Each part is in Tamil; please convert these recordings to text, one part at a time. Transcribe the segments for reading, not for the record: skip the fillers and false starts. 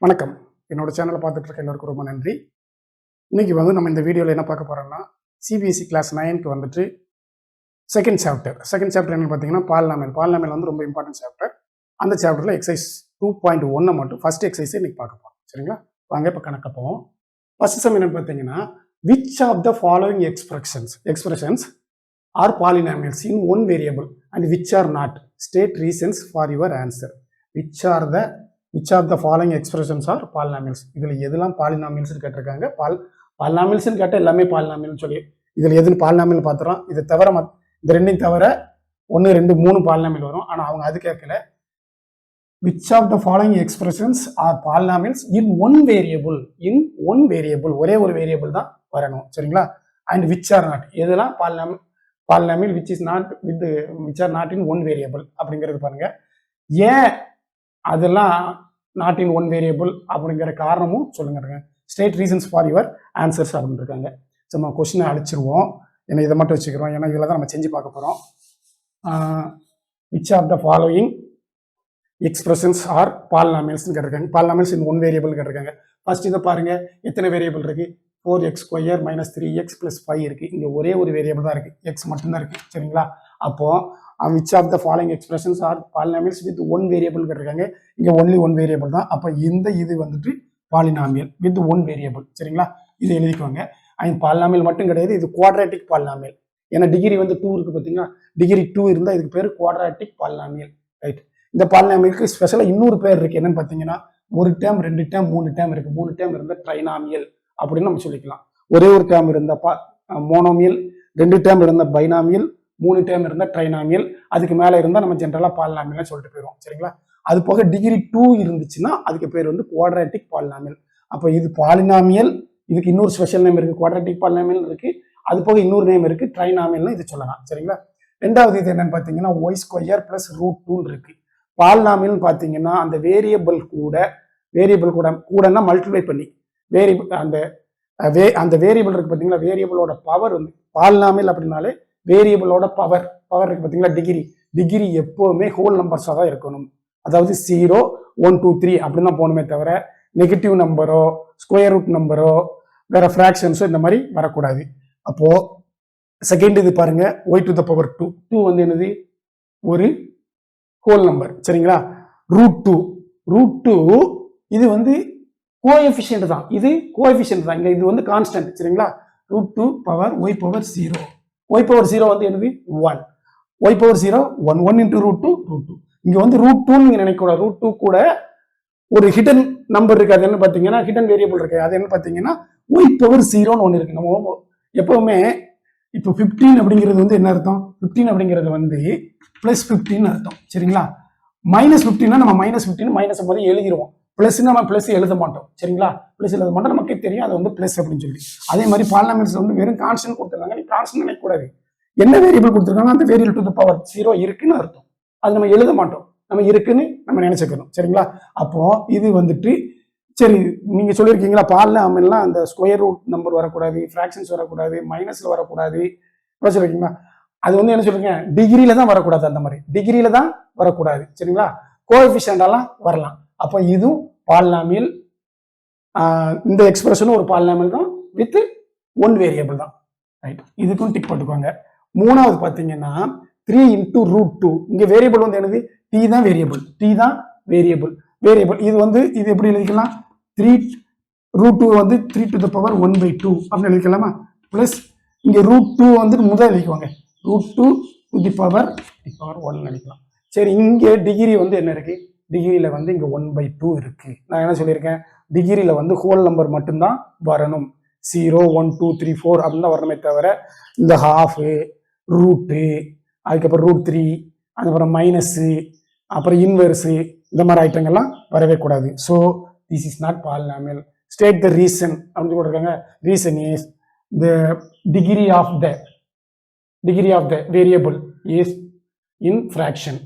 வணக்கம். என்னோட சேனலை பார்த்துட்டு இருக்க எல்லாருக்கும் ரொம்ப நன்றி. இன்னைக்கு நம்ம இந்த வீடியோவில் என்ன பார்க்க போறோம்னா, சிபிஎஸ்சி கிளாஸ் 9க்கு வந்துட்டு செகண்ட் சாப்டர் என்னன்னு பார்த்தீங்கன்னா பாலினாமியல் வந்து ரொம்ப இம்பார்ட்டன்ட் சாப்டர். அந்த சாப்டரில் எக்ஸசைஸ் 2.1 மட்டும் ஃபர்ஸ்ட் எக்ஸசைஸ் இன்னைக்கு பார்க்க போறோம். சரிங்களா? வாங்க இப்போ கணக்க போவோம். ஃபர்ஸ்ட் சம் என்னன்னு பார்த்தீங்கன்னா, which of the following expressions are polynomials in one variable and which are not? State reasons for your answer. which of the following expressions are polynomials? இதில் எதெல்லாம் பாலினாமியல்ஸ் கேட்டிருக்காங்க. பாலினாமியல்ஸ் கேட்ட எல்லாமே பாலினாமியல் சொல்லி இதில் எதுன்னு பாலினாமியல் பார்த்துறோம். இது தவிர இந்த ரெண்டையும் தவிர 1 2 3 பாலினாமியல் வரும். ஆனால் அவங்க அது கேட்கல. which of the following expressions are polynomials in one variable ஒரே ஒரு வேரியபிள் தான் வரணும். சரிங்களா? and which are not எதெல்லாம் polynomial which are not in one variable அப்படிங்கிறது பாருங்க. ஏன் அதெல்லாம் நாட் இன் ஒன் வேரியபிள் அப்படிங்கிற காரணமும் சொல்லுங்க. State reasons for your answers அப்படின்னு இருக்காங்க. நம்ம கொஸ்டினை அழிச்சிருவோம். ஏன்னா இதை மட்டும் வச்சுக்கிறோம். ஏன்னா இதில் தான் நம்ம செஞ்சு பார்க்க போகிறோம். Which of the following expressions are பாலினாமியல்ஸ்னு கேட்டிருக்காங்க. பாலினாமியல்ஸ் இன் ஒன் வேரியபிள் கேட்டிருக்காங்க. ஃபர்ஸ்ட் இதை பாருங்க, எத்தனை வேரியபிள் இருக்கு? 4x² - 3x + 5 இருக்கு. இங்கே ஒரே ஒரு வேரியபிள் தான் இருக்கு, எக்ஸ் மட்டும்தான் இருக்கு. சரிங்களா? அப்போ which of the following expressions are polynomials with one variable கேட்டிருக்காங்க. இங்க only one variable தான். அப்ப இது வந்துட்டு பாலினாமியல் with one variable. சரிங்களா? இது எழுதிக்கோங்க. பாலினாமியல் மட்டும் கிடையாது, இது குவாட்ராட்டிக் பாலினாமியல். ஏன்னா டிகிரி வந்து 2 இருக்கு பார்த்தீங்களா? டிகிரி 2 இருந்தா இதுக்கு பேர் குவாட்ராட்டிக் பாலினாமியல். ரைட். இந்த பாலினாமியலுக்கு ஸ்பெஷலா இன்னொரு பேர் இருக்கு. என்னன்னு பார்த்தீங்கன்னா, ஒரு டேர்ம் 2 டேர்ம் 3 டேர்ம் இருக்கு. 3 டேர்ம் இருந்தா ட்ரைனாமியல் அப்படின்னு நம்ம சொல்லிக்கலாம். ஒரே ஒரு டேர்ம் இருந்தா மோனோமியல், 2 டேர்ம் இருந்தா பைனாமியல், 3 டேர்ம் இருந்தா ட்ரைனாமியல், அதுக்கு மேல இருந்தா நம்ம ஜென்ரலா பாலினாமியல் சொல்லிட்டு போயிடும். சரிங்களா? அது போக டிகிரி 2 இருந்துச்சுன்னா அதுக்கு பேர் வந்து குவாட்ராட்டிக் பாலினாமியல். அப்போ இது பாலினாமியல், இதுக்கு இன்னொரு ஸ்பெஷல் நேம் இருக்கு, குவாட்ராட்டிக் பாலினாமியல் இருக்கு. அது போக இன்னொரு நேம் இருக்கு, ட்ரைனாமியல்னு இது சொல்லலாம். சரிங்களா? ரெண்டாவது இது என்னன்னு பாத்தீங்கன்னா, y² + √2 இருக்கு. பாலினாமியல் பாத்தீங்கன்னா அந்த வேரியபிள் கூடன்னா மல்டிப்ளை பண்ணி வேரியபிள் அந்த வேரியபிள் இருக்கு பாத்தீங்களா? வேரியபிளோட பவர் வந்து பாலினாமியல் அப்படின்னாலே வேரியபிளோட பவர் இருக்கு பார்த்தீங்களா? டிகிரி எப்பவுமே ஹோல் நம்பர்ஸாக தான் இருக்கணும். அதாவது 0 1 2 3 அப்படின்னு தான் போகணுமே தவிர நெகட்டிவ் நம்பரோ ஸ்கொயர் ரூட் நம்பரோ வேற ஃப்ராக்ஷன்ஸோ இந்த மாதிரி வரக்கூடாது. அப்போ செகண்ட் இது பாருங்க, y⁴2 வந்து என்னது? ஒரு ஹோல் நம்பர். சரிங்களா? √2 இது வந்து கோஎஃபிஷியன்ட் தான். இது வந்து கான்ஸ்டன்ட். சரிங்களா? √2 பவர் y⁴0. y⁴0 வந்து என்னது? 1. y⁴0 1 × √2. இங்க வந்து √2 நீங்க நினைக்கக்கூடாது. √2 கூட ஒரு ஹிடன் நம்பர் இருக்கு. அது என்ன பாத்தீங்கன்னா, ஹிடன் வேரியபிள் இருக்கு. அது என்ன பாத்தீங்கன்னா y⁴0ன்னு ஒன்று இருக்கு. நம்ம எப்பவுமே இப்போ 15 அப்படிங்கிறது வந்து என்ன அர்த்தம்? 15 அப்படிங்கிறது வந்து +15 அர்த்தம். சரிங்களா? -15 நம்ம -15 மைனஸ் மாதிரி எழுதிடுவோம். பிளஸ் நம்ம பிளஸ் எழுத மாட்டோம். சரிங்களா? பிளஸ் எழுத மாட்டோம், நமக்கே தெரியும் அது வந்து பிளஸ் அப்படின்னு சொல்லி. அதே மாதிரி பாலினாமியல்ஸ் வந்து வெறும் கான்ஸ்டன்ட் கொடுத்துருக்காங்க. நீ கான்ஸ்டன்ட் நினைக்கக்கூடாது. என்ன வேரியபிள் கொடுத்துருக்காங்க அந்த வேரியபிள் டு தி பவர் 0 இருக்குன்னு அர்த்தம். அது நம்ம எழுத மாட்டோம், நம்ம இருக்குன்னு நம்ம நினைச்சுக்கணும். சரிங்களா? அப்போ இது வந்துட்டு சரி, நீங்க சொல்லியிருக்கீங்களா பாலினாமியல்னா அந்த ஸ்கொயர் ரூட் நம்பர் வரக்கூடாது, ஃப்ராக்ஷன்ஸ் வரக்கூடாது, மைனஸ்ல வரக்கூடாது சொல்லிருக்கீங்களா? அது வந்து என்ன சொல்றீங்க? டிகிரியில தான் வரக்கூடாது. அந்த மாதிரி டிகிரியில தான் வரக்கூடாது. சரிங்களா? கோஎஃபிஷியன்டாலாம் வரலாம். அப்போ இதுவும் பாலினாமியல். இந்த எக்ஸ்பிரஷனும் ஒரு பாலினாமியல் தான் வித் ஒன் வேரியபிள் தான். ரைட். இதுக்கும் டிக் போட்டுக்கோங்க. மூணாவது பார்த்தீங்கன்னா 3 × √2. இங்க வேரியபிள் வந்து என்னது? டி தான் வேரியபிள். இது வந்து இது எப்படி எழுதிக்கலாம்? 3 √2 வந்து 3 டு தி பவர் 1/2 அப்படின்னு எழுதிக்கலாமா? பிளஸ் இங்க √2 வந்து முதல் எழுதிக்குவாங்க, √2 டு தி பவர் 1 எழுதிக்கலாம். சரி, இங்க டிகிரி வந்து என்ன இருக்கு? டிகிரியில வந்து இங்க 1/2 இருக்கு. நான் என்ன சொல்லியிருக்கேன்? டிகிரியில வந்து ஹோல் நம்பர் மட்டும்தான் வரணும். 0 1 2 3 4 அப்படின்னு தான் வரணுமே தவிர இந்த ஹாஃப், ரூட்டு, அதுக்கப்புறம் √3, அதுக்கப்புறம் மைனஸ், அப்புறம் இன்வெர்ஸ், இந்த மாதிரி ஐட்டங்கள்லாம் வரவே கூடாது. So this is not polynomial. State the reason அப்படின்னு போட்டிருக்காங்க. Reason is the degree of the variable is in fraction.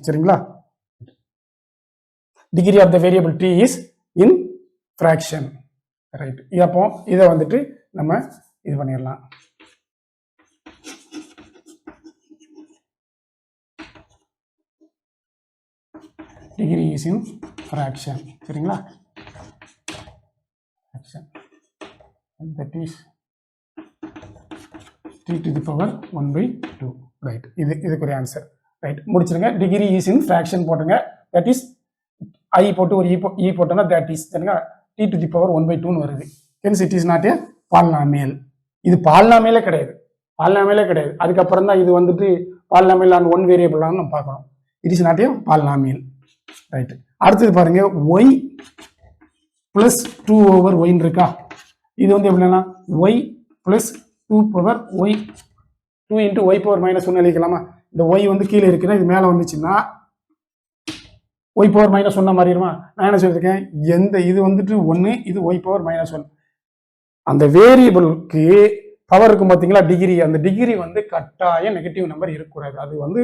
சரிங்களா? Degree of the variable t is in fraction. Right. அப்போ இதை வந்துட்டு நம்ம இது பண்ணிடலாம். டிகிரி இஸ் இன் fraction சரிங்களா fraction that is 3 to the power 1/2 right இதுக்கு ஒரு ஆன்சர் ரைட் முடிச்சிருங்க டிகிரி இஸ் இன் fraction போடுங்க that is I போட்டு ஒரு e போட்டோம்னா that is சரிங்களா 3 to the power 1/2 ன்னு வருது hence it is not a polynomial இது பாலினாமியலே கிடையாது அதுக்கப்புறம் தான் இது வந்துட்டு பாலினாமியல் ஆன் ஒன் வேரியபிள் நம்ம பார்க்கணும் it is not a polynomial right அடுத்தது பாருங்க y பிளஸ் 2 ஓவர் ஒய்ன்னு இருக்கா இது வந்து எப்படின்னா y plus 2 power y 2 into y power minus 1 எழுதிக்கலாமா இந்த y வந்து கீழே இருக்குன்னா இது மேலே வந்துச்சுன்னா ஒய் பவர் மைனஸ் 1 மாறிடுமா நான் என்ன சொல்லியிருக்கேன் இது வந்துட்டு 1 இது ஒய் பவர் மைனஸ் 1 அந்த வேரியபிளுக்கு பவர் இருக்கும் பார்த்தீங்களா டிகிரி அந்த டிகிரி வந்து கட்டாயம் நெகட்டிவ் நம்பர் இருக்கக்கூடாது அது வந்து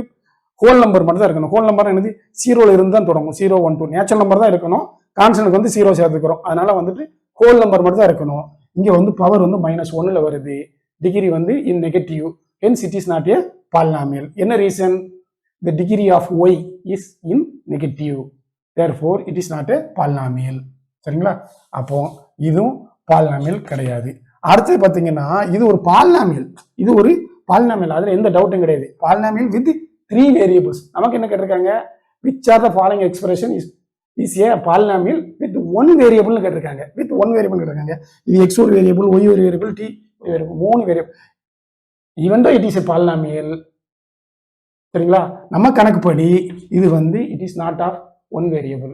ஹோல் நம்பர் மட்டும் தான் இருக்கணும் ஹோல் நம்பர் என்னது 0ல இருந்து தான் தொடங்கும் 0 1 2 நேச்சுரல் நம்பர் தான் இருக்கணும் கான்ஸ்டன்ட்க்கு வந்து 0 சேர்த்துக்கிறோம் அதனால வந்துட்டு ஹோல் நம்பர் மட்டும் தான் இருக்கணும் இங்க வந்து பவர் வந்து -1ல வருது டிகிரி வந்து in negative hence it is not a polynomial என்ன reason the degree of y is in negative therefore it is not a polynomial சரிங்களா அப்போ இதுவும் பாலினாமியல் கிடையாது அடுத்து பாத்தீங்கன்னா இது ஒரு பாலினாமியல் அதுல எந்த டவுட்டும் கிடையாது பாலினாமியல் வித் 3 வேரியபிள்ஸ் நமக்கு என்ன கேட்டிருக்காங்க which are the following expression is a polynomial with one variable கேட்டிருக்காங்க with one variable கேட்டிருக்காங்க இது x ஒரு வேரியபிள் y ஒரு வேரியபிள் t ஒரு வேரியபிள் மூணு variable even though it is a polynomial சரிங்களா நம்ம கணக்குப்படி இது வந்து it is not of one variable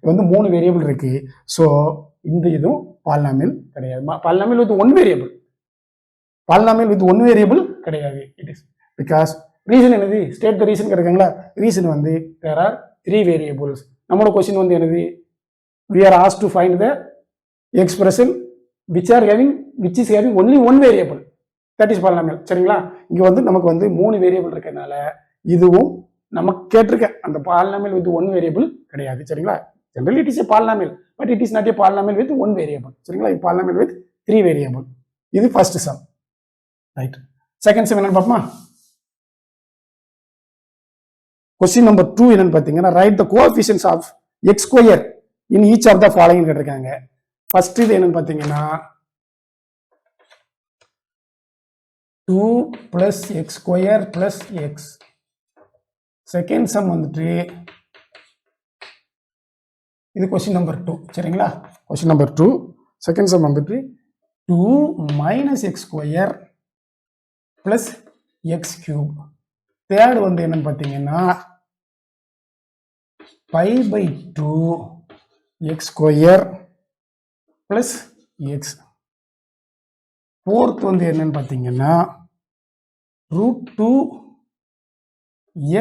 இது வந்து மூணு வேரியபிள் இருக்கு சோ இந்த இதுவும் பாலினாமியல் கிடையாது பாலினாமியல் வித் ஒன் வேரியபிள் கிடையாது இட் இஸ் பிகாஸ் ரீசன் என்னது ஸ்டேட் த ரீசன் கிடைக்காங்களா ரீசன் வந்து தேர் ஆர் 3 வேரியபிள்ஸ் நம்மளோட क्वेश्चन வந்து என்னது we are asked to find the expression which is having only one variable that is polynomial சரிங்களா இங்க வந்து நமக்கு வந்து 3 வேரியபிள் இருக்கறனால இதுவும் நமக்கு கேட்டிருக்க அந்த polynomial with one variable கிடையாது சரிங்களா generally it is a polynomial but it is not a polynomial with one variable சரிங்களா இது polynomial with 3 variable இது first sum right second sum என்னன்னு பாப்போமா question number 2 என்னன்னு பாத்தீங்கன்னா write the coefficients of x square in each of the following கேட்டிருக்காங்க first இது என்னன்னு பாத்தீங்கன்னா 2 plus x square plus x second sum வந்துட்டு இது question number 2 சரிங்களா question number 2 second sum வந்துட்டு 2 minus x square plus x cube third வந்து என்னன்னு பாத்தீங்கன்னா pi by 2 x square plus x fourth வந்து என்னன்னு பாத்தீங்கன்னா root 2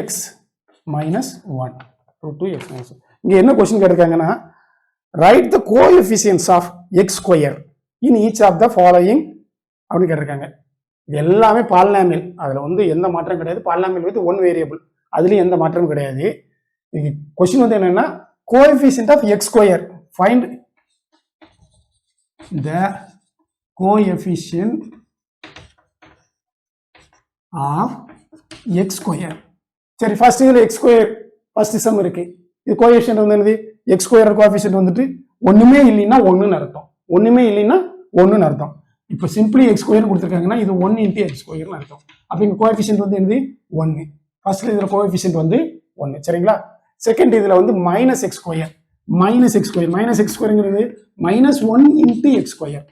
x minus 1 root 2 x minus 1 இங்க என்ன question கேட்டிருக்காங்கன்னா write the coefficients of x square in each of the following அப்படி கேட்டிருக்காங்க எல்லாமே பாலினாமியல் அதுல வந்து எந்த மாற்றம் கிடையாது பாலினாமியல் வித் ஒன் வேரியபிள் அதுலயும் எந்த மாற்றமும் கிடையாது இது क्वेश्चन வந்து என்னன்னா coefficient of x square find the coefficient of x square சரி ஃபர்ஸ்ட் இதுல x square ஃபர்ஸ்ட் சம் இருக்கு இது கோஎஃபிஷியன்ட் வந்து என்னது x ஸ்கொயர் கோஎஃபிஷியன்ட் வந்துட்டு ஒண்ணுமே இல்லைன்னா 1ன்னு அர்த்தம் இப்போ சிம்பிளி x ஸ்கொயர் கொடுத்திருக்காங்கன்னா இது 1 * x ஸ்கொயர்னு அர்த்தம் அப்ப இங்க கோஎஃபிஷியன்ட் வந்து என்னது 1 ஃபர்ஸ்ட்ல இதுல கோஎஃபிஷியன்ட் வந்து 1 சரிங்களா செகண்ட் இதுல வந்து -x ஸ்கொயர் ங்கிறது -1 * x ஸ்கொயர்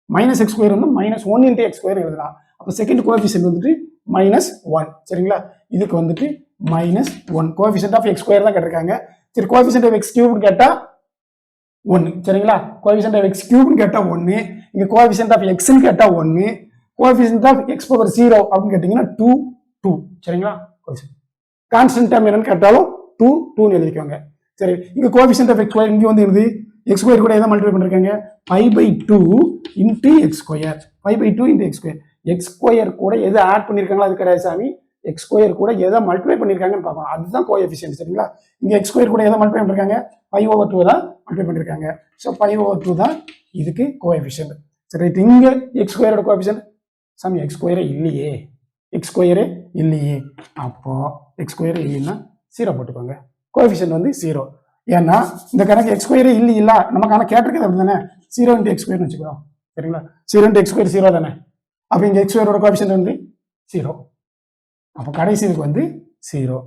-x ஸ்கொயர் வந்து -1 * x ஸ்கொயர் எழுதலாம் அப்ப செகண்ட் கோஎஃபிஷியன்ட் வந்துட்டு -1 சரிங்களா இதுக்கு வந்துட்டு -1 கோஎஃபிஷியன்ட் ஆஃப் x ஸ்கொயர் தான் கேட்டிருக்காங்க சரி கோஎஃபிஷியன்ட் ஆஃப் x கியூப்னு கேட்டா 1 சரிங்களா கோஎஃபிஷியன்ட் ஆஃப் x கியூப்னு கேட்டா 1 இங்க கோஎஃபிஷியன்ட் ஆஃப் x ன்னு கேட்டா 1 கோஎஃபிஷியன்ட் ஆஃப் x பவர் 0 அப்படி கேட்டிங்கனா 2 சரிங்களா கான்ஸ்டன்ட் டேர்ம் என்னன்னு கேட்டாலும் 2 ன்னு எழுதிக்கோங்க சரி இங்க கோஎஃபிஷியன்ட் ஆஃப் x ஸ்கொயர் இங்க வந்து என்னது x ஸ்கொயர் கூட எதை மல்டிப்ளை பண்ணிருக்காங்க π/2 * x square π/2 * x square x square கூட எதை ஆட் பண்ணிருக்காங்களோ அது கிடையாது சாமி x ஸ்கொயர் கூட எதை மல்டிப்ளை பண்ணிருக்காங்கன்னு பார்ப்போம் அதுதான் கோஎஃபிஷியன்ட் சரிங்களா இங்க x ஸ்கொயர் கூட எதை மல்டிப்ளை பண்ணிருக்காங்க π/2 தான் மல்டிப்ளை பண்ணிருக்காங்க சோ π/2 தான் இதுக்கு கோஎஃபிஷியன்ட் சரி இங்க x ஸ்கொயரோட கோஎஃபிஷியன்ட் சாமி x ஸ்கொயரே இல்லையே அப்போ x ஸ்கொயர் இல்லைன்னா 0 போட்டுக்கோங்க கோஎஃபிஷியன்ட் வந்து 0. ஏன்னா இந்த கணக்கு எக்ஸ் ஸ்கொயரே இல்ல நமக்கு ஆனால் கேட்டிருக்கிறது அப்படி தானே 0 × x ஸ்கொயர்னு வச்சுக்கிறோம் சரிங்களா 0 × x ஸ்கொயர் 0 தானே அப்போ இங்கே எக்ஸ் ஸ்கொயரோட கோஎஃபிஷியன்ட் வந்து 0 அப்போ கடைசி இதுக்கு வந்து 0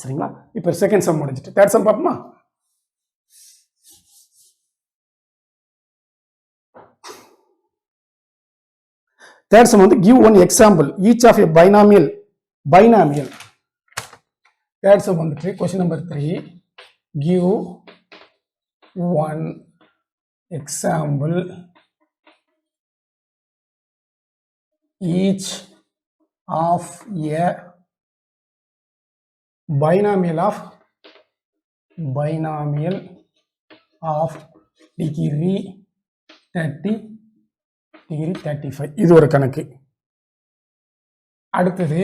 சரிங்களா இப்போ செகண்ட் சம் முடிஞ்சிட்டு தேர்ட் சம் பார்ப்போமா தேர்ட் சம் வந்து give one example each of a binomial third sum வந்துட்டு question number 3 give one example each of a binomial of degree 30 degree 35 இது ஒரு கணக்கு அடுத்தது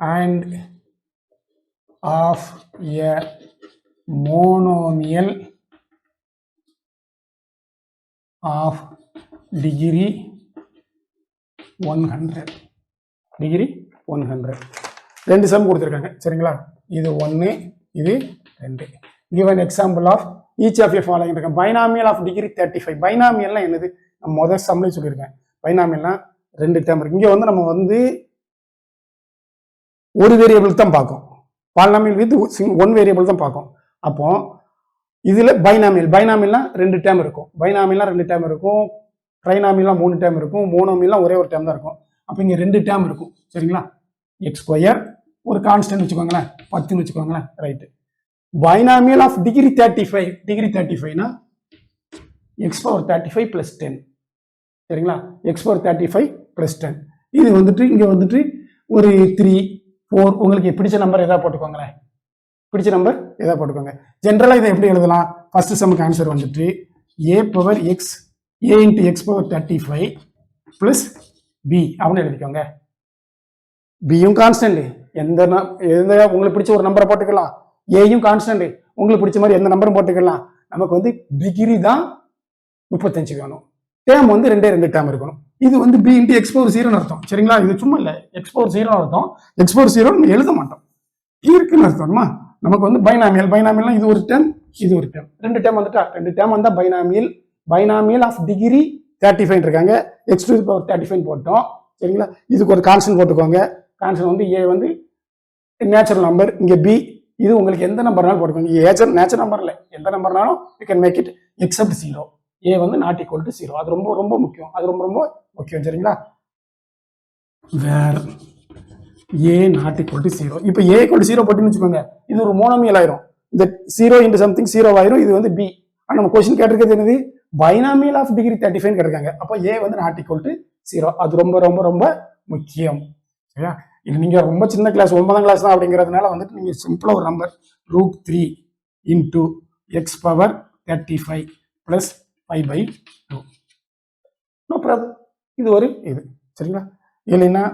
and of a monomial of degree 100 ரெண்டு சம் கொடுத்துருக்காங்க சரிங்களா இது 1 இது 2 give an example of each of a following இருக்கு binomial of degree 35 binomialனா என்னது நான் முதல் சம்ல சொல்லியிருக்கேன் binomialனா ரெண்டு டேர்ம் இருக்கு இங்க வந்து நம்ம வந்து ஒரு வேரியபிள் தான் பார்க்கும் polynomial with one வேரியபிள் தான் பார்க்கும் அப்போ இதுல binomialனா ரெண்டு டேர்ம் இருக்கும் binomialனா ரெண்டு டேர்ம் இருக்கும் ட்ரைனாமியல்லாம் மூணு டேர்ம் இருக்கும் மோனோமியல்லாம் ஒரே ஒரு டேர்ம் தான் இருக்கும் அப்போ இங்கே ரெண்டு டேர்ம் இருக்கும் சரிங்களா எக்ஸ் ஸ்கொயர் ஒரு கான்ஸ்டன்ட் வச்சுக்கோங்களேன் 10ன்னு வச்சுக்கோங்களேன் ரைட்டு பைனாமியல் ஆஃப் டிகிரி 35னா எக்ஸ் பவர் 35 + 10 சரிங்களா எக்ஸ் பவர் 35 + 10 இது வந்துட்டு இங்கே வந்துட்டு ஒரு 3 4 உங்களுக்கு பிடிச்ச நம்பர் எதாவது போட்டுக்கோங்களேன் பிடிச்ச நம்பர் எதாவது போட்டுக்கோங்க ஜென்ரலாக இதை எப்படி எழுதலாம் ஃபர்ஸ்ட் சம்முக்கு ஆன்சர் வந்துட்டு a power X a into x power 35 plus b அப்படின்னு எழுதிக்கோங்க bயும் கான்ஸ்டன்ட் எந்த உங்களுக்கு பிடிச்ச ஒரு நம்பரை போட்டுக்கலாம் ஏயும் கான்ஸ்டன்ட் உங்களுக்கு பிடிச்ச மாதிரி எந்த நம்பரும் போட்டுக்கலாம் நமக்கு வந்து டிகிரி தான் 35 வேணும் டேர்ம் வந்து ரெண்டு டேர்ம் இருக்கணும் இது வந்து b into x power 0 அர்த்தம் சரிங்களா இது சும்மா இல்லை x power 0 அர்த்தம் x power 0 நம்ம எழுத மாட்டோம் இருக்குன்னு அர்த்தமா நமக்கு வந்து பைனாமியல்னா இது ஒரு டேர்ம் இது ஒரு டேர்ம் ரெண்டு டேர்ம் வந்துட்டா ரெண்டு டேர்ம் வந்தா binomial of degree 35 இருக்காங்க x to the power 35 போட்டோம் சரிங்களா இதுக்கு ஒரு கான்ஸ்டன்ட் போட்டுக்கோங்க கான்ஸ்டன்ட் வந்து a வந்து நேச்சுரல் நம்பர் இங்க b இது உங்களுக்கு எந்த நம்பர்னாலும் போட்டுக்கோங்க நேச்சுரல் நம்பர் இல்லை எந்த நம்பர்னாலும் you can make it except 0 a வந்து not equal to 0 அது ரொம்ப முக்கியம் அது ரொம்ப முக்கியம் சரிங்களா வேர் a not equal to 0 இப்போ a equal to 0 போட்டுன்னு வச்சுக்கோங்க இது ஒரு மோனோமியல் ஆயிரும் இந்த 0 into something 0 ஆயிரும் இது வந்து b ஆனா நம்ம क्वेश्चन கேட்டிருக்கிறது என்னது binomial of degree 35 கேட்டிருக்காங்க அப்போ a வந்து not equal to 0 அது ரொம்ப முக்கியம் சரியா இது நீங்க ரொம்ப சின்ன கிளாஸ் 9ஆம் கிளாஸ் தான் அப்படிங்கிறதுனால வந்துட்டு நீங்க சிம்பிளா ஒரு number √3 into x power 35 plus 5/2 no problem இது ஒரு இது சரிங்களா இல்லைன்னா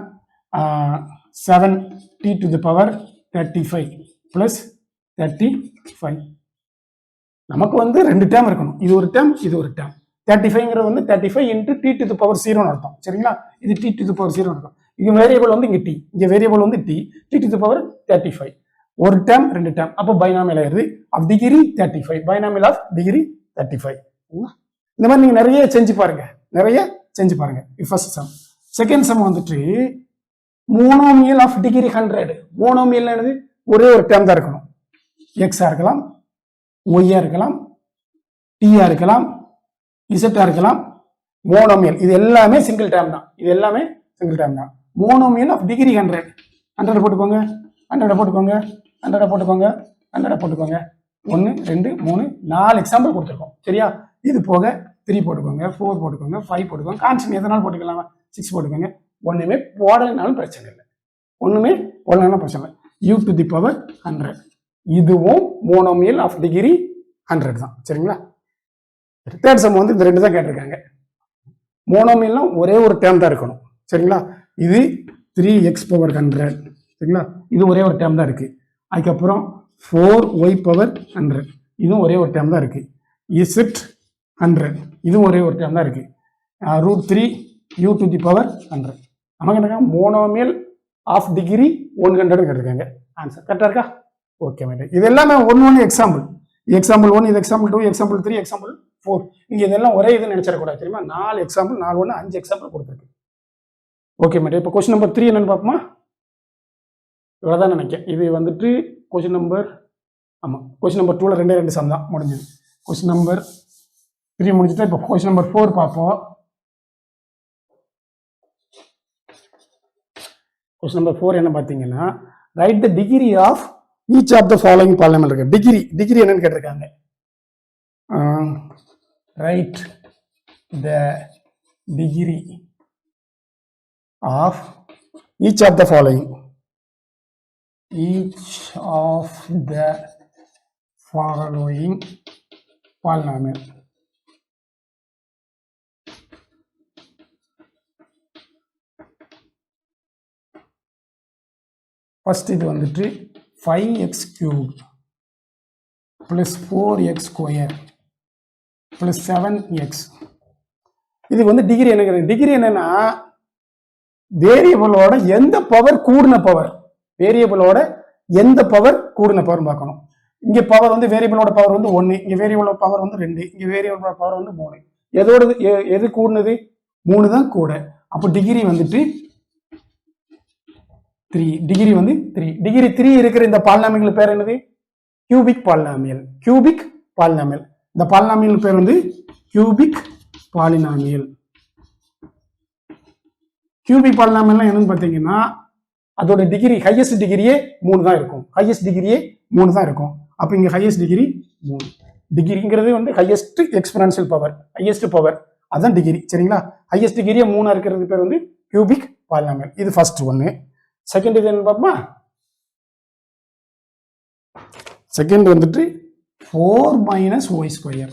7t to the power 35 plus 35 நமக்கு வந்து ரெண்டு டேர்ம் இருக்கணும் இது ஒரு டேர்ம் இது ஒரு டேர்ம் 35ங்கிறது வந்து 35 into t to the power 0 அர்த்தம் சரிங்களா இது t to the power 0 அர்த்தம் இங்க வேரியபிள் வந்து இங்க t இங்க வேரியபிள் வந்து t to the power 35 ஒரு டேர்ம் ரெண்டு டேர்ம் அப்போ பைனாமியல் ஆயிருது of degree 35 binomial of degree 35 இந்த மாதிரி நீங்க நிறைய செஞ்சு பாருங்க ஃபர்ஸ்ட் சம் செகண்ட் சம் வந்துட்டு மோனோமியல் ஆஃப் டிகிரி 100 மோனோமியல் என்னது ஒரே ஒரு டேர்ம் தான் இருக்கணும் எக்ஸா இருக்கலாம் ஒய்யா இருக்கலாம் டீயா இருக்கலாம் இசட்டா இருக்கலாம் மோனோமியல் இது எல்லாமே சிங்கிள் டேர்ம் தான் மோனோமியல் ஆஃப் டிகிரி 100 போட்டுக்கோங்க 100 போட்டுக்கோங்க 1 2 3 4 எக்ஸாம்பிள் கொடுத்துருக்கோம் சரியா இது போக 3 போட்டுக்கோங்க 4 போட்டுக்கோங்க 5 போட்டுக்கோங்க கான்ஸ்டன்ட் எதனாலும் போட்டுக்கலாம் 6 போட்டுக்கோங்க ஒண்ணுமே போடலைனாலும் பிரச்சனை இல்லை u to the power 100 இதுவும் மோனோமியல் ஆஃப் டிகிரி 100 தான் சரிங்களா தேர்ட் சம் வந்து இந்த ரெண்டு தான் கேட்டிருக்காங்க மோனோமியல்னா ஒரே ஒரு டேர்ம் தான் இருக்கணும் சரிங்களா இது 3x power 100 சரிங்களா இது ஒரே ஒரு டேர்ம் தான் இருக்கு அதுக்கப்புறம் 4y power 100 இதுவும் ஒரே ஒரு டேர்ம் தான் இருக்கு இசட் 100 இதுவும் ஒரே ஒரு டேர்ம் தான் இருக்கு √3 u to the power 100 நமக்கு என்ன மோனோமியல் ஆஃப் டிகிரி 100 கேட்டிருக்காங்க ஆன்சர் கரெக்டா இருக்கா ஓகே மேடம். இது எல்லாமே ஒன்று எக்ஸாம்பிள். எக்ஸாம்பிள் 1, இது எக்ஸாம்பிள் 2, எக்ஸாம்பிள் 3, எக்ஸாம்பிள் 4. நீங்க இதெல்லாம் ஒரே இது நினைச்சிடக்கூடாது தெரியுமா? 4 எக்ஸாம்பிள், 4 1 5 எக்ஸாம்பிள் கொடுத்துருக்கு. Okay madam. இப்போ கொஸ்டின் நம்பர் 3 என்னன்னு பார்ப்போமா? இவ்வளோதான் நினைக்கிறேன். இது வந்துட்டு கொஸ்டின் நம்பர், ஆமாம் கொஸ்டின் நம்பர் 2ல 2 சம் தான் முடிஞ்சது. கொஸ்டின் நம்பர் 3 முடிச்சுட்டு இப்போ கொஸ்டின் நம்பர் 4 பார்ப்போம். கொஸ்டின் நம்பர் 4 என்ன பார்த்தீங்கன்னா, write the degree of each of the following polynomial இருக்கு. டிகிரி என்னன்னு கேட்டிருக்காங்க. Write the degree of each of the following polynomial. ஃபர்ஸ்ட் இது வந்துட்டு 5x cubed plus 4x square plus 7x. இது வந்து டிகிரி என்ன? டிகிரி என்னன்னா வேரியபிளோட எந்த பவர் கூடின பவர், வேரியபிளோட எந்த பவர் கூடின பவர் பார்க்கணும். இங்க பவர் வந்து வேரியபிளோட பவர் வந்து 1, இங்க வேரியபிளோட பவர் வந்து 2, இங்க வேரியபிளோட பவர் வந்து 3. எதோட எது கூடினது? 3 தான் கூட. அப்போ டிகிரி வந்துட்டு 3. டிகிரி வந்து 3. டிகிரி 3 இருக்கிற இந்த பாலினாமியல் பேர் என்னது? Cubic polynomial. Cubic polynomial. இந்த பாலினாமியல் பேர் வந்து கியூபிக் பாலினாமியல். கியூபிக் பாலினாமியல் என்னன்னு பார்த்தீங்கன்னா அதோட டிகிரி ஹையஸ்ட் டிகிரியே 3 தான் இருக்கும். ஹையஸ்ட் டிகிரியே 3 தான் இருக்கும். அப்போ இங்க ஹையஸ்ட் டிகிரி 3. டிகிரிங்கிறது வந்து highest exponential power, highest power, அதான் டிகிரி. சரிங்களா? ஹையஸ்ட் டிகிரியே 3 இருக்கிறது பேர் வந்து கியூபிக் பாலினாமியல். இது ஃபர்ஸ்ட் ஒன்னு. செகண்ட் இது என்ன பார்ப்போமா? செகண்ட் வந்துட்டு 4 minus y square.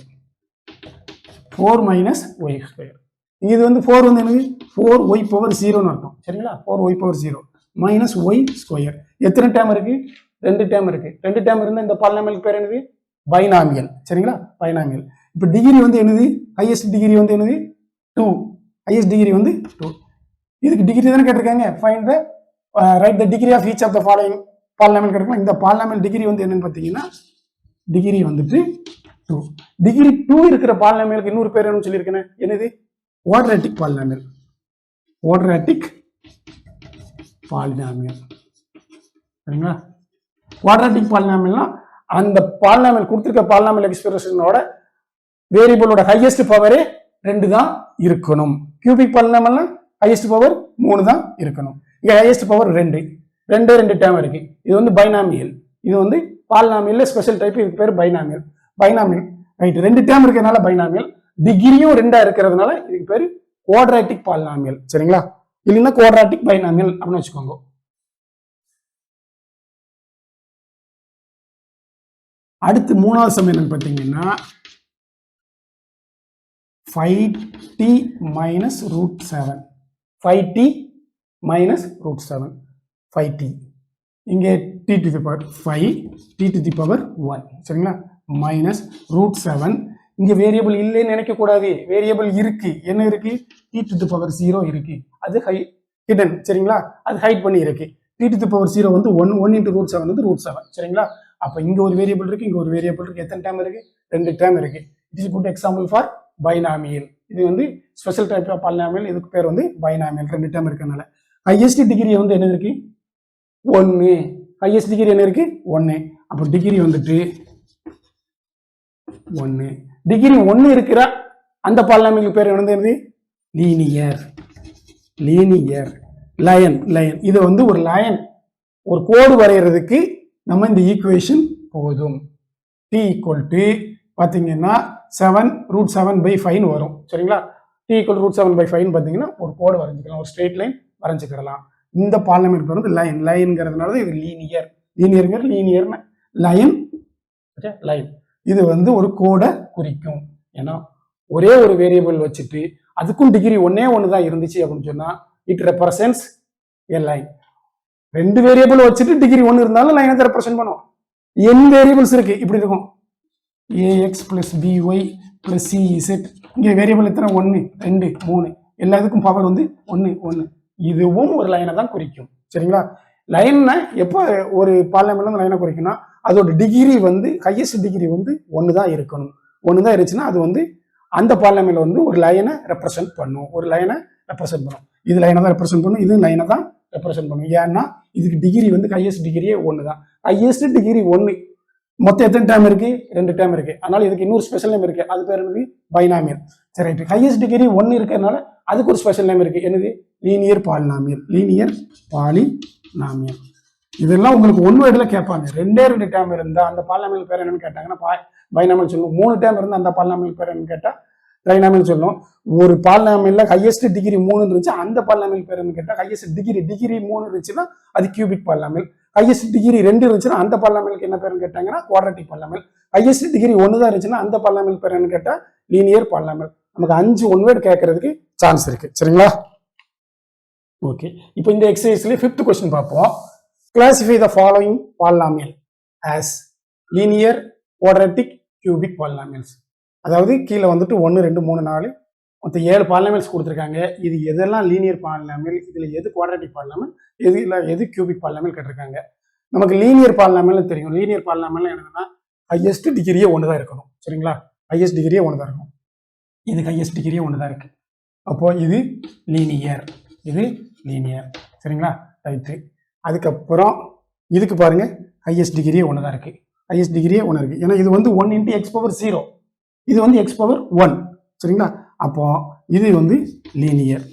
4 minus y square. இது வந்து 4 வந்து என்னது? 4y power 0 அர்த்தம். சரிங்களா? 4y power 0 minus y square. எத்தனை டேர்ம் இருக்கு? 2 டேர்ம் இருக்கு. 2 டேர்ம் இருந்தா இந்த பாலினாமியல் பேர் என்னது? பைனாமியல். சரிங்களா? பைனாமியல். இப்போ டிகிரி வந்து என்னது? ஹையஸ்ட் டிகிரி வந்து என்னது? 2. ஹையஸ்ட் டிகிரி வந்து 2. இதுக்கு டிகிரி தானே கேட்டிருக்காங்க. Find the write the degree of each of the following polynomial கேட்டிருக்காங்க. இந்த பாலினாமியல் டிகிரி வந்து என்னன்னு பார்த்தீங்கன்னா டிகிரி வந்துட்டு 2. டிகிரி 2 இருக்கிற பாலினாமியலுக்கு இன்னொரு பேர் என்னன்னு சொல்லியிருக்கேன். என்னது? Quadratic polynomial. Quadratic polynomial. சரிங்களா? குவாட்ராட்டிக் பாலினாமியல்னா அந்த பாலினாமியல் கொடுத்திருக்க பாலினாமியல் எக்ஸ்பிரஷனோட வேரியபிளோட ஹையஸ்ட் பவரே 2 தான் இருக்கணும். கியூபிக் பாலினாமியல்னா ஹையஸ்ட் பவர் 3 தான் இருக்கணும். இங்க ஹையஸ்ட் பவர் 2 டேர்ம் இருக்கு. இது வந்து பைனாமியல். இது வந்து பாலினாமியல்ல ஸ்பெஷல் டைப். இதுக்கு பேர் பைனாமியல். Binomial right. 2 டேர்ம் இருக்கிறதுனால பைனாமியல். டிகிரியும் 2 இருக்கிறதுனால இதுக்கு பேர் குவாட்ராட்டிக் பாலினாமியல். சரிங்களா? இல்லைன்னா குவாட்ராட்டிக் பைனாமியல் அப்படின்னு வச்சுக்கோங்க. அடுத்து மூணாவது சம் என்னன்னு பார்த்தீங்கன்னா 5t minus root 7. 5t minus root 7. 5t. இங்கே t to the power 5, t to the power 1. சரிங்களா? minus root 7. இங்கே வேரியபிள் இல்லைன்னு நினைக்க கூடாது. வேரியபிள் இருக்கு. என்ன இருக்கு? t to the power 0 இருக்கு. அது ஹிடன். சரிங்களா? அது ஹைட் பண்ணி இருக்கு. t to the power 0 வந்து 1 into root 7 வந்து root 7. சரிங்களா? அப்போ இங்க ஒரு வேரியபிள் இருக்கு, இங்க ஒரு வேரியபிள் இருக்கு. எத்தனை டேர்ம் இருக்கு? 2 டேர்ம் இருக்கு. It is good example for binomial. இது வந்து ஸ்பெஷல் டைப் ஆஃப் பாலினாமியல். இதுக்கு பேர் வந்து பைனாமியல். 2 டேர்ம் இருக்கனால ஹையஸ்ட் டிகிரி வந்து என்ன இருக்கு? 1. ஹையஸ்ட் டிகிரி என்ன இருக்கு? 1. அப்போ டிகிரி வந்துட்டு 1. டிகிரி 1 இருக்கிற அந்த பாலினாமியல் பேர் என்னது? லீனியர். Linear line. இது வந்து ஒரு லைன், ஒரு கோடு வரைகிறதுக்கு நம்ம இந்த ஈக்குவேஷன் போதும். t ஈக்குவல் டு பார்த்தீங்கன்னா 7 √7/5 வரும். சரிங்களா? t ஈக்குவல் √7/5 பார்த்தீங்கன்னா ஒரு கோடு வரைஞ்சிக்கலாம், ஒரு ஸ்ட்ரெயிட் லைன் வரைஞ்சிக்கிடலாம். இந்த பாலினாமியல் பேர் வந்து லைன். லைன்ங்கிறதுனால இது லீனியர். லீனியர்னு லைன். லைன் இது வந்து ஒரு கோடை குறிக்கும். ஏன்னா ஒரே ஒரு வேரியபிள் வச்சுட்டு அதுக்கும் டிகிரி 1 தான் இருந்துச்சு அப்படின்னு சொன்னா it represents a line. 2 variable வச்சுட்டு டிகிரி 1 இருந்தாலும் லைனை தான் ரெப்ரசென்ட் பண்ணும். n வேரியபிள்ஸ் இருக்கு, இப்படி இருக்கும். ax plus by plus cz. இங்க வேரியபிள் எத்தனை? 1 2 3. எல்லாத்துக்கும் பவர் வந்து 1. இதுவும் ஒரு லைனை தான் குறிக்கும். சரிங்களா? லைன்னா எப்போ ஒரு பாலினாமியல் லைனை குறிக்கும்னா அதோட டிகிரி வந்து ஹையஸ்ட் டிகிரி வந்து 1 தான் இருக்கணும். 1 தான் இருந்துச்சுன்னா அது வந்து அந்த பாலினாமியல் வந்து ஒரு லைனை ரெப்ரசென்ட் பண்ணும். இது லைனை தான் ரெப்ரசென்ட் பண்ணும், இது லைனை தான் ரெப்ரசென்ட் பண்ணும். ஏன்னா இதுக்கு டிகிரி வந்து ஹையஸ்ட் டிகிரியே 1 தான். Highest degree 1. மொத்தம் எத்தனை டேம் இருக்கு? 2 டேம் இருக்கு. அதனால இதுக்கு இன்னொரு ஸ்பெஷல் நேம் இருக்கு. அது பேர் என்னது? பைனாமியல். சரி ரைட். ஹையஸ்ட் டிகிரி 1 இருக்கிறதுனால அதுக்கு ஒரு ஸ்பெஷல் நேம் இருக்கு. என்னது? Linear polynomial. இதெல்லாம் உங்களுக்கு ஒன் வேர்டுல கேட்பாங்க. 2 டேம் இருந்தா அந்த பாலினாமியல் பேர் என்னன்னு கேட்டாங்கன்னா பைனாமியல் சொல்லணும். 3 டேம் இருந்தா அந்த பாலினாமியல் பேர் என்னன்னு கேட்டா ட்ரைனாமியல் சொல்லணும். ஒரு பாலினாமியல்ல ஹையஸ்ட் டிகிரி 3 இருந்துச்சு, அந்த பாலினாமியல் பேர் என்னன்னு கேட்டா ஹையஸ்ட் டிகிரி 3 இருந்துச்சுன்னா அது கியூபிக் பாலினாமியல். ஹையஸ்ட் டிகிரி 2 இருந்துச்சுன்னா அந்த பாலினாமியலுக்கு என்ன பேருன்னு கேட்டாங்கன்னா குவாட்ரேட்டிக் பாலினாமியல். ஹையஸ்ட் டிகிரி 1 தான் இருந்துச்சுன்னா அந்த பாலினாமியல் பேர் என்னன்னு கேட்டா லீனியர் பாலினாமியல். நமக்கு 5 ஒன் வேர்டு கேட்கறதுக்கு சான்ஸ் இருக்கு. சரிங்களா? ஓகே, இப்போ இந்த எக்ஸசைஸ்ல 5th கொஸ்டின் பார்ப்போம். கிளாசிஃபை த following polynomial as linear, quadratic, cubic polynomials. அதாவது கீழே வந்துட்டு 1 2 3 4 மொத்தம் 7 பாலினாமியல்ஸ் கொடுத்துருக்காங்க. இது எதெல்லாம் லீனியர் பாலினாமியல், இதுல எது குவாட்ரேட்டிக் பாலினாமியல், எது கியூபிக் பாலினாமியல் கேட்டிருக்காங்க. நமக்கு லீனியர் பாலினாமியல் தெரியும். லீனியர் பாலினாமியல் என்னன்னா ஹையஸ்ட் டிகிரியே 1 தான் இருக்கணும். சரிங்களா? ஹையஸ்ட் டிகிரியே 1 தான் இருக்கும். இது ஹையஸ்ட் டிகிரியே 1 தான் இருக்கு. அப்போ இது லீனியர். சரிங்களா? ரைட்டு. அதுக்கப்புறம் இதுக்கு பாருங்க, ஹையஸ்ட் டிகிரியே 1 தான் இருக்கு. ஏன்னா இது வந்து 1 × x⁻0, இது வந்து x⁻1. சரிங்களா? அப்போ இது வந்து லீனியர்.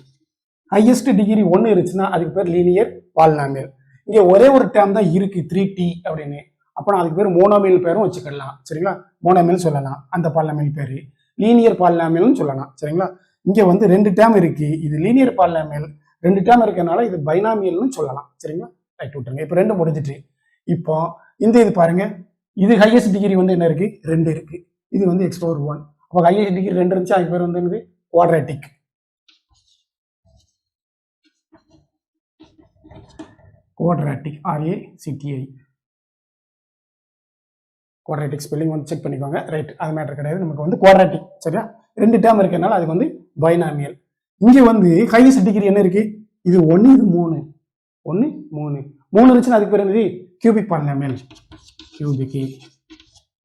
ஹையஸ்ட் டிகிரி 1 இருந்துச்சுன்னா அதுக்கு பேர் லீனியர் பாலினாமியல். இங்கே ஒரே ஒரு டேர்ம் தான் இருக்கு 3t அப்படின்னு. அப்போ அதுக்கு பேர் மோனோமியல் பேரும் வச்சுக்கலாம். சரிங்களா? மோனோமியல் சொல்லலாம். அந்த பாலினாமியல் பேரு லீனியர் பாலினாமியல்னு சொல்லலாம். சரிங்களா? இங்கே வந்து 2 டேர்ம் இருக்கு. இது லீனியர் பாலினாமியல். 2 டேர்ம் இருக்கனால இது பைனாமியல்னு சொல்லலாம். சரிங்களா? ரைட் விட்டுருங்க. இப்போ 2 முடிஞ்சிட்டு இப்போ இது பாருங்க, இது ஹையஸ்ட் டிகிரி வந்து என்ன இருக்கு? 2 இருக்கு. இது வந்து x⁻1. அப்போ ஹையஸ்ட் டிகிரி 2 இருந்துச்சு, அதுக்கு பேர் வந்து என்னது? குவாட்ரேட்டிக். RACTI. குவாட்ரேட்டிக் ஸ்பெல்லிங் வந்து செக் பண்ணிக்கோங்க. ரைட், அது மேட்டர் கிடையாது. நமக்கு வந்து குவாட்ரேட்டிக். சரியா? 2 டேர்ம் இருக்கனால அதுக்கு வந்து பைனாமியல். இங்கே வந்து ஹையஸ்ட் டிகிரி என்ன இருக்கு? இது 1, இது 3. 1 3 இருந்துச்சுன்னா அதுக்கு பேர் என்னது? Cubic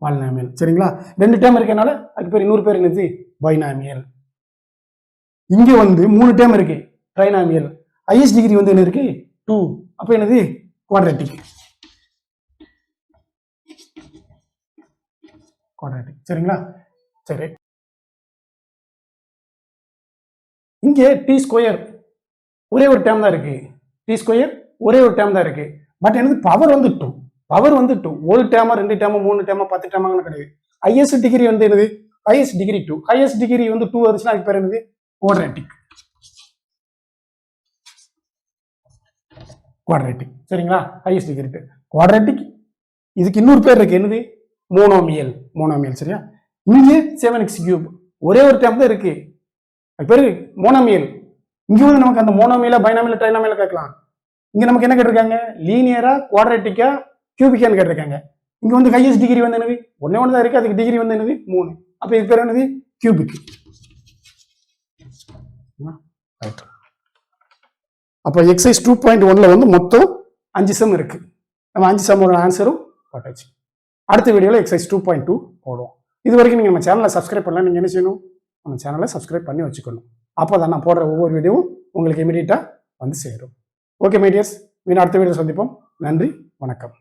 polynomial. சரிங்களா? 2 டேர்ம் இருக்கனால அதுக்கு பேர் இன்னொரு பேர் என்னது? பைனாமியல். இங்க வந்து 3 டேர்ம் இருக்கு, ட்ரைனாமியல். ஹையஸ்ட் டிகிரி வந்து என்ன இருக்கு? 2. அப்ப என்னது? குவாட்ரேட்டிக். சரிங்களா? சரி. இங்க t² ஒரே ஒரு டேர்ம் தான் இருக்கு. t² ஒரே ஒரு டேர்ம் தான் இருக்கு. பட் என்னது? பவர் வந்து 2. ஒரு டேர்மா 2 டேர்மா 3 டேர்மா 10 டேர்மான்னு கிடையாது. ஹையஸ்ட் டிகிரி வந்து என்னது? Highest degree 2. ஹையஸ்ட் டிகிரி வந்து 2 வருச்சுன்னா அதுக்கு பேர் என்னது? குவாட்ரேட்டிக். சரிங்களா? Highest degree quadratic. இதுக்கு இன்னொரு பேர் இருக்கு. என்னது? மோனோமியல். சரியா? இங்க 7x³ ஒரே ஒரு டேர்ம் தான் இருக்கு. அது பேரு மோனோமியல். இங்க வந்து நமக்கு அந்த மோனோமியலா பைனாமியல் ட்ரைனாமியல் கேட்கலாம். இங்க நமக்கு என்ன கேட்டிருக்காங்க? லீனியரா, குவாட்ரேட்டிக்கா, கியூபிக்கான்னு கேட்டிருக்காங்க. இங்க வந்து ஹையஸ்ட் டிகிரி வந்து என்னது? 1 தான் இருக்கு. அதுக்கு டிகிரி வந்து என்னது? 3. அப்ப இது பேர் என்னது? கியூபிக். அப்ப எக்ஸசைஸ் 2.1ல வந்து மொத்தம் 5 சம் இருக்கு. நம்ம 5 சம்மோட ஆன்சரும் போட்டாச்சு. அடுத்த வீடியோல எக்ஸசைஸ் 2.2 போடுவோம். இது வரைக்கும் நீங்க நம்ம சேனலை சப்ஸ்கிரைப் பண்ணலாம். நீங்க என்ன செய்யணும்? நம்ம சேனலை சப்ஸ்கிரைப் பண்ணி வச்சுக்கணும். அப்போதான் நான் போடுற ஒவ்வொரு வீடியோவும் உங்களுக்கு இமீடியட்டா வந்து சேரும். ஓகே மை டியர்ஸ், மீண்டும் அடுத்த வீடியோ சந்திப்போம். நன்றி, வணக்கம்.